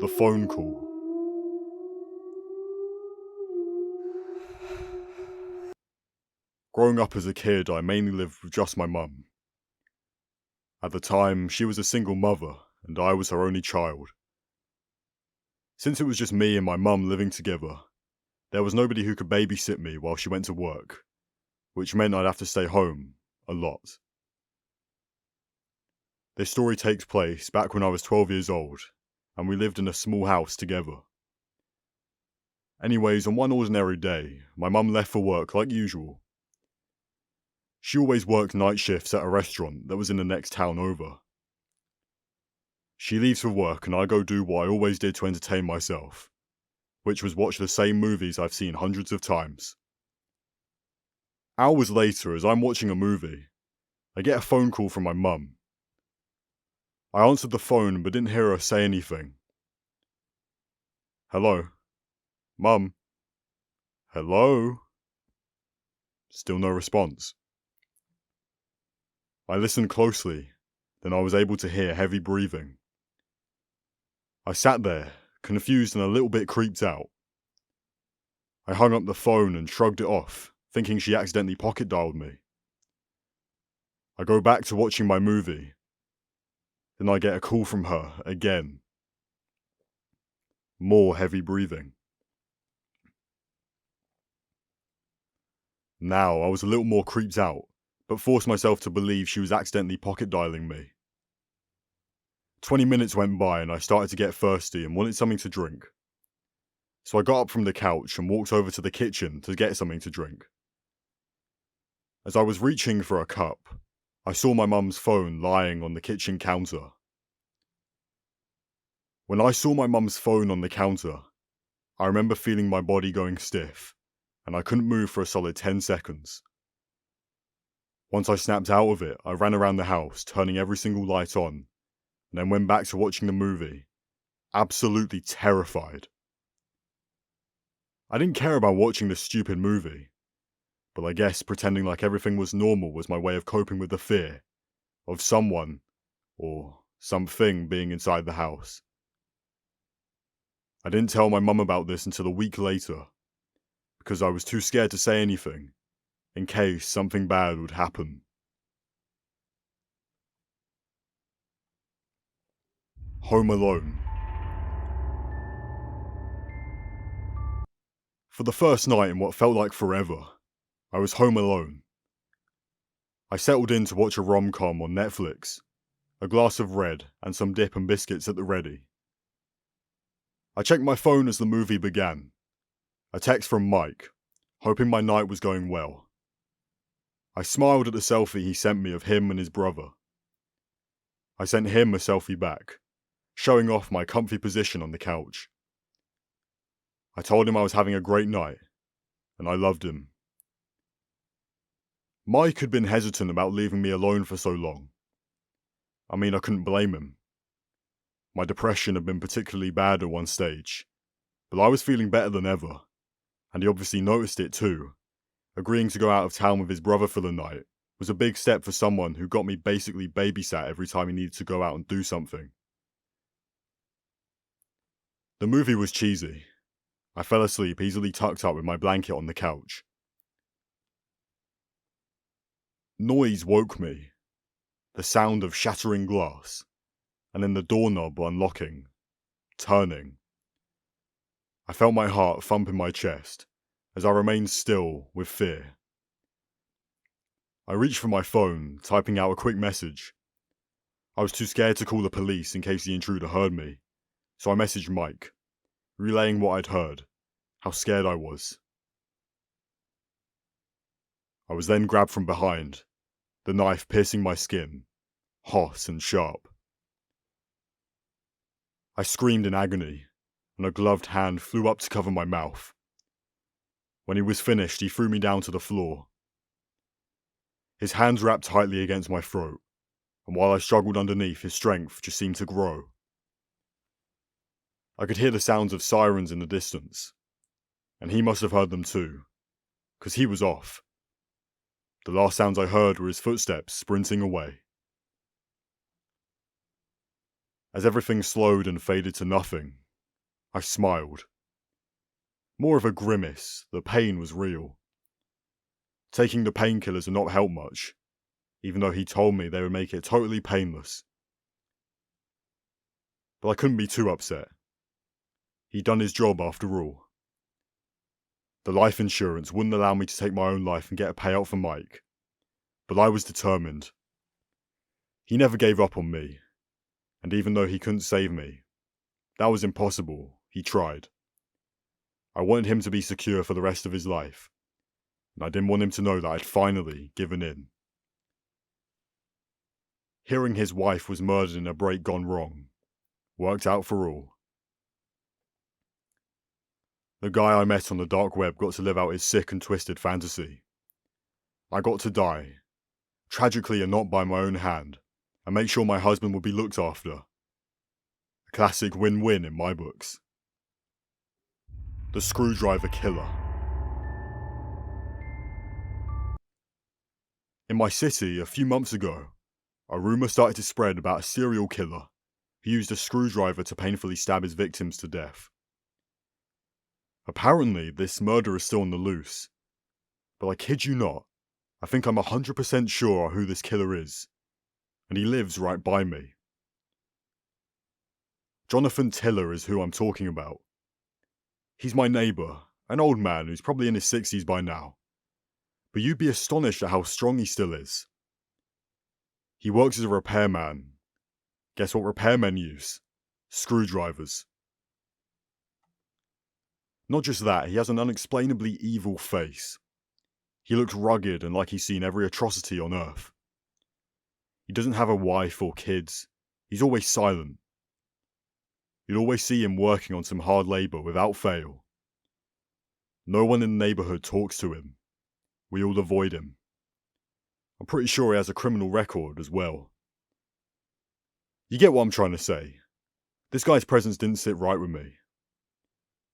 The phone call. Growing up as a kid, I mainly lived with just my mum. At the time, she was a single mother, and I was her only child. Since it was just me and my mum living together, there was nobody who could babysit me while she went to work, which meant I'd have to stay home a lot. This story takes place back when I was 12 years old, and we lived in a small house together. Anyways, on one ordinary day, my mum left for work like usual. She always worked night shifts at a restaurant that was in the next town over. She leaves for work and I go do what I always did to entertain myself, which was watch the same movies I've seen hundreds of times. Hours later, as I'm watching a movie, I get a phone call from my mum. I answered the phone but didn't hear her say anything. Hello? Mum? Hello? Still no response. I listened closely, then I was able to hear heavy breathing. I sat there, confused and a little bit creeped out. I hung up the phone and shrugged it off, thinking she accidentally pocket dialed me. I go back to watching my movie. Then I get a call from her again. More heavy breathing. Now I was a little more creeped out, but forced myself to believe she was accidentally pocket dialing me. 20 minutes went by and I started to get thirsty and wanted something to drink. So I got up from the couch and walked over to the kitchen to get something to drink. As I was reaching for a cup, I saw my mum's phone lying on the kitchen counter. When I saw my mum's phone on the counter, I remember feeling my body going stiff, and I couldn't move for a solid 10 seconds. Once I snapped out of it, I ran around the house, turning every single light on, and then went back to watching the movie, absolutely terrified. I didn't care about watching this stupid movie, but I guess pretending like everything was normal was my way of coping with the fear of someone, or something, being inside the house. I didn't tell my mum about this until a week later, because I was too scared to say anything, in case something bad would happen. Home Alone. For the first night in what felt like forever, I was home alone. I settled in to watch a rom-com on Netflix, a glass of red and some dip and biscuits at the ready. I checked my phone as the movie began. A text from Mike, hoping my night was going well. I smiled at the selfie he sent me of him and his brother. I sent him a selfie back, showing off my comfy position on the couch. I told him I was having a great night, and I loved him. Mike had been hesitant about leaving me alone for so long. I mean, I couldn't blame him. My depression had been particularly bad at one stage, but I was feeling better than ever, and he obviously noticed it too. Agreeing to go out of town with his brother for the night was a big step for someone who got me basically babysat every time he needed to go out and do something. The movie was cheesy. I fell asleep easily tucked up with my blanket on the couch. Noise woke me. The sound of shattering glass, and then the doorknob unlocking, turning. I felt my heart thump in my chest as I remained still with fear. I reached for my phone, typing out a quick message. I was too scared to call the police in case the intruder heard me, so I messaged Mike, relaying what I'd heard, how scared I was. I was then grabbed from behind, the knife piercing my skin, hot and sharp. I screamed in agony, and a gloved hand flew up to cover my mouth. When he was finished, he threw me down to the floor. His hands wrapped tightly against my throat, and while I struggled underneath, his strength just seemed to grow. I could hear the sounds of sirens in the distance, and he must have heard them too, 'cause he was off. The last sounds I heard were his footsteps sprinting away. As everything slowed and faded to nothing, I smiled. More of a grimace, the pain was real. Taking the painkillers had not helped much, even though he told me they would make it totally painless. But I couldn't be too upset. He'd done his job after all. The life insurance wouldn't allow me to take my own life and get a payout for Mike, but I was determined. He never gave up on me, and even though he couldn't save me, that was impossible, he tried. I wanted him to be secure for the rest of his life, and I didn't want him to know that I'd finally given in. Hearing his wife was murdered in a break gone wrong worked out for all. The guy I met on the dark web got to live out his sick and twisted fantasy. I got to die, tragically and not by my own hand, and make sure my husband would be looked after. A classic win-win in my books. The Screwdriver Killer. In my city, a few months ago, a rumour started to spread about a serial killer who used a screwdriver to painfully stab his victims to death. Apparently, this murder is still on the loose, but I kid you not, I think I'm 100% sure who this killer is, and he lives right by me. Jonathan Tiller is who I'm talking about. He's my neighbour, an old man who's probably in his 60s by now, but you'd be astonished at how strong he still is. He works as a repairman. Guess what repairmen use? Screwdrivers. Not just that, he has an unexplainably evil face. He looks rugged and like he's seen every atrocity on Earth. He doesn't have a wife or kids. He's always silent. You'd always see him working on some hard labour without fail. No one in the neighbourhood talks to him. We all avoid him. I'm pretty sure he has a criminal record as well. You get what I'm trying to say. This guy's presence didn't sit right with me.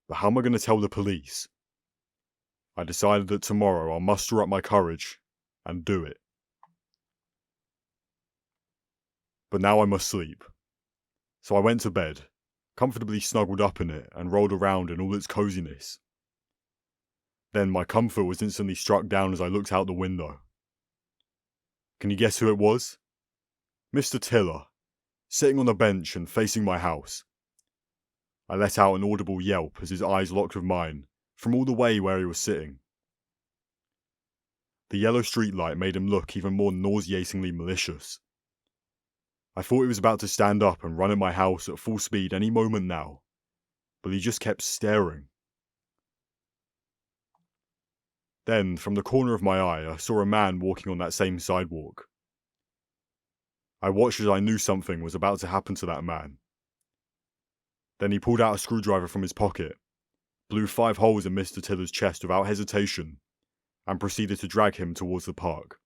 But how am I going to tell the police? I decided that tomorrow I'll muster up my courage and do it. But now I must sleep. So I went to bed, comfortably snuggled up in it and rolled around in all its coziness. Then my comfort was instantly struck down as I looked out the window. Can you guess who it was? Mr. Tiller, sitting on a bench and facing my house. I let out an audible yelp as his eyes locked with mine, from all the way where he was sitting. The yellow streetlight made him look even more nauseatingly malicious. I thought he was about to stand up and run at my house at full speed any moment now, but he just kept staring. Then, from the corner of my eye, I saw a man walking on that same sidewalk. I watched as I knew something was about to happen to that man. Then he pulled out a screwdriver from his pocket, blew 5 holes in Mr. Tiller's chest without hesitation, and proceeded to drag him towards the park.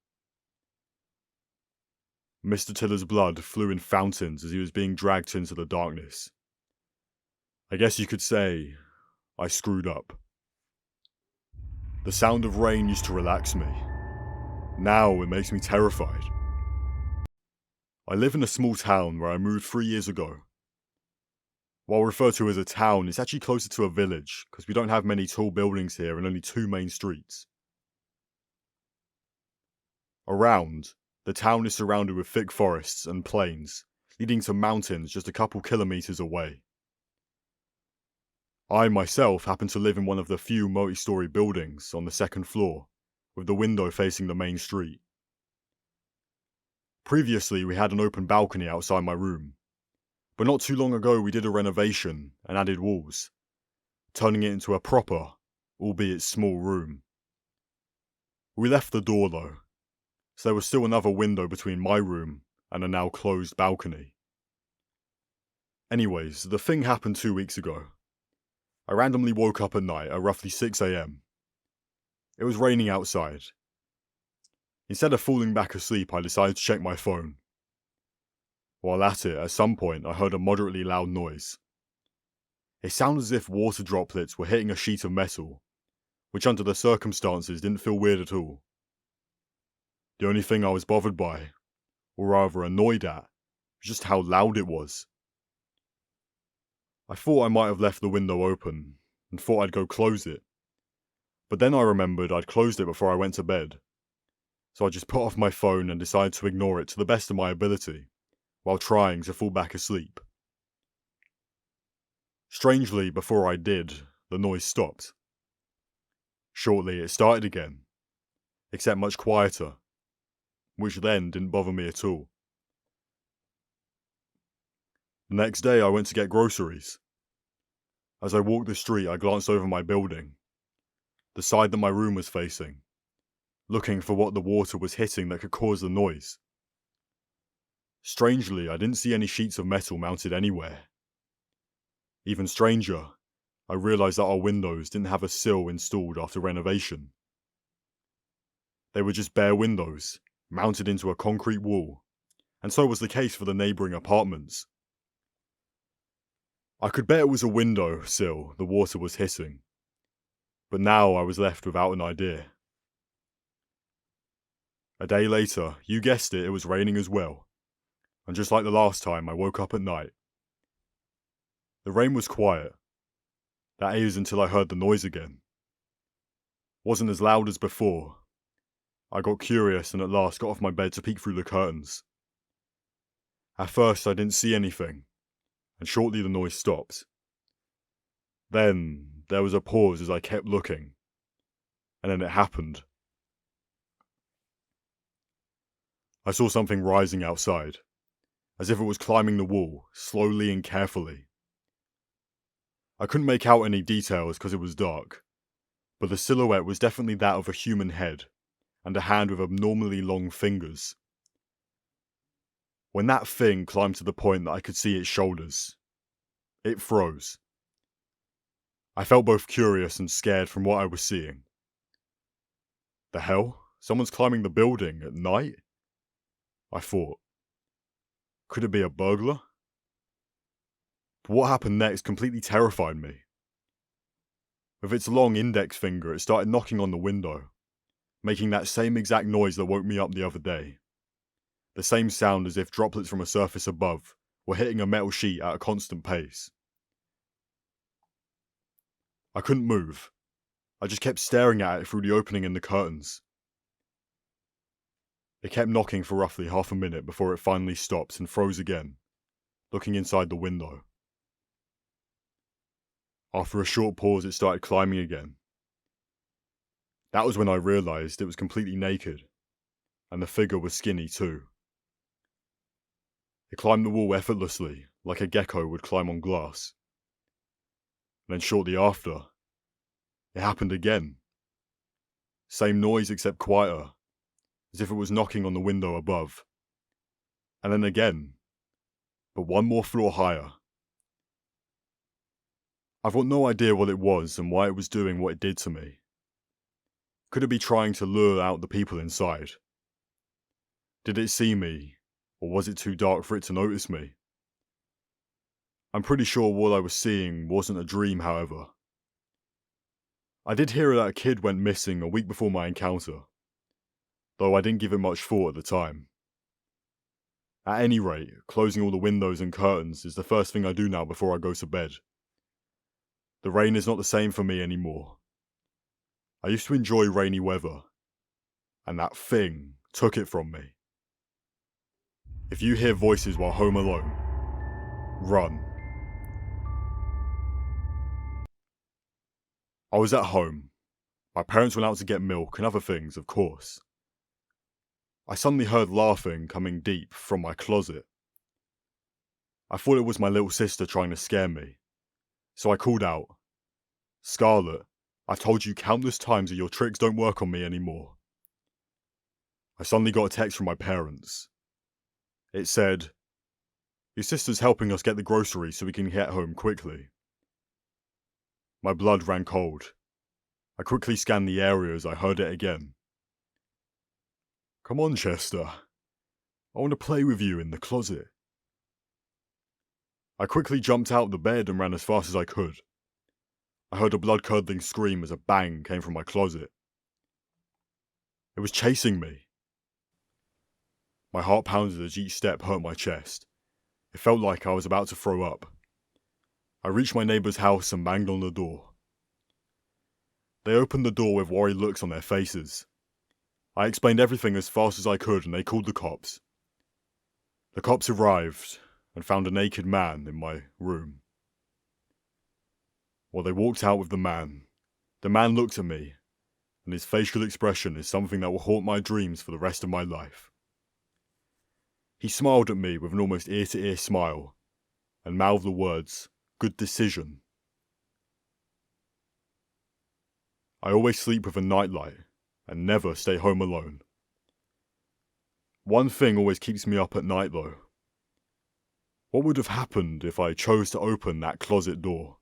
Mr. Tiller's blood flew in fountains as he was being dragged into the darkness. I guess you could say, I screwed up. The sound of rain used to relax me. Now it makes me terrified. I live in a small town where I moved 3 years ago. While referred to as a town, it's actually closer to a village, because we don't have many tall buildings here and only 2 main streets. Around, the town is surrounded with thick forests and plains, leading to mountains just a couple kilometers away. I myself happen to live in one of the few multi-story buildings on the 2nd floor, with the window facing the main street. Previously, we had an open balcony outside my room, but not too long ago we did a renovation and added walls, turning it into a proper, albeit small room. We left the door though, so there was still another window between my room and a now closed balcony. Anyways, the thing happened 2 weeks ago. I randomly woke up at night at roughly 6 AM. It was raining outside. Instead of falling back asleep, I decided to check my phone. While at it, at some point, I heard a moderately loud noise. It sounded as if water droplets were hitting a sheet of metal, which under the circumstances didn't feel weird at all. The only thing I was bothered by, or rather annoyed at, was just how loud it was. I thought I might have left the window open, and thought I'd go close it. But then I remembered I'd closed it before I went to bed. So I just put off my phone and decided to ignore it to the best of my ability, while trying to fall back asleep. Strangely, before I did, the noise stopped. Shortly, it started again, except much quieter, which then didn't bother me at all. The next day, I went to get groceries. As I walked the street, I glanced over my building, the side that my room was facing, looking for what the water was hitting that could cause the noise. Strangely, I didn't see any sheets of metal mounted anywhere. Even stranger, I realised that our windows didn't have a sill installed after renovation. They were just bare windows, mounted into a concrete wall, and so was the case for the neighbouring apartments. I could bet it was a window sill the water was hitting, but now I was left without an idea. A day later, you guessed it, it was raining as well, and just like the last time, I woke up at night. The rain was quiet. That is until I heard the noise again. Wasn't as loud as before. I got curious and at last got off my bed to peek through the curtains. At first I didn't see anything, and shortly the noise stopped. Then there was a pause as I kept looking, and then it happened. I saw something rising outside, as if it was climbing the wall, slowly and carefully. I couldn't make out any details because it was dark, but the silhouette was definitely that of a human head, and a hand with abnormally long fingers. When that thing climbed to the point that I could see its shoulders, it froze. I felt both curious and scared from what I was seeing. The hell? Someone's climbing the building at night? I thought. Could it be a burglar? But what happened next completely terrified me. With its long index finger, it started knocking on the window, making that same exact noise that woke me up the other day. The same sound as if droplets from a surface above were hitting a metal sheet at a constant pace. I couldn't move. I just kept staring at it through the opening in the curtains. It kept knocking for roughly half a minute before it finally stopped and froze again, looking inside the window. After a short pause, it started climbing again. That was when I realised it was completely naked, and the figure was skinny too. It climbed the wall effortlessly, like a gecko would climb on glass. And then shortly after, it happened again. Same noise except quieter, as if it was knocking on the window above. And then again, but one more floor higher. I've got no idea what it was and why it was doing what it did to me. Could it be trying to lure out the people inside? Did it see me, or was it too dark for it to notice me? I'm pretty sure what I was seeing wasn't a dream, however. I did hear that a kid went missing a week before my encounter, though I didn't give it much thought at the time. At any rate, closing all the windows and curtains is the first thing I do now before I go to bed. The rain is not the same for me anymore. I used to enjoy rainy weather, and that thing took it from me. If you hear voices while home alone, run. I was at home. My parents went out to get milk and other things, of course. I suddenly heard laughing coming deep from my closet. I thought it was my little sister trying to scare me, so I called out, "Scarlet, I've told you countless times that your tricks don't work on me anymore." I suddenly got a text from my parents. It said, "Your sister's helping us get the groceries so we can get home quickly." My blood ran cold. I quickly scanned the area as I heard it again. "Come on, Chester. I want to play with you in the closet." I quickly jumped out of the bed and ran as fast as I could. I heard a blood-curdling scream as a bang came from my closet. It was chasing me. My heart pounded as each step hurt my chest. It felt like I was about to throw up. I reached my neighbour's house and banged on the door. They opened the door with worried looks on their faces. I explained everything as fast as I could and they called the cops. The cops arrived and found a naked man in my room. While they walked out with the man looked at me, and his facial expression is something that will haunt my dreams for the rest of my life. He smiled at me with an almost ear-to-ear smile, and mouthed the words, "Good decision." I always sleep with a nightlight, and never stay home alone. One thing always keeps me up at night though. What would have happened if I chose to open that closet door?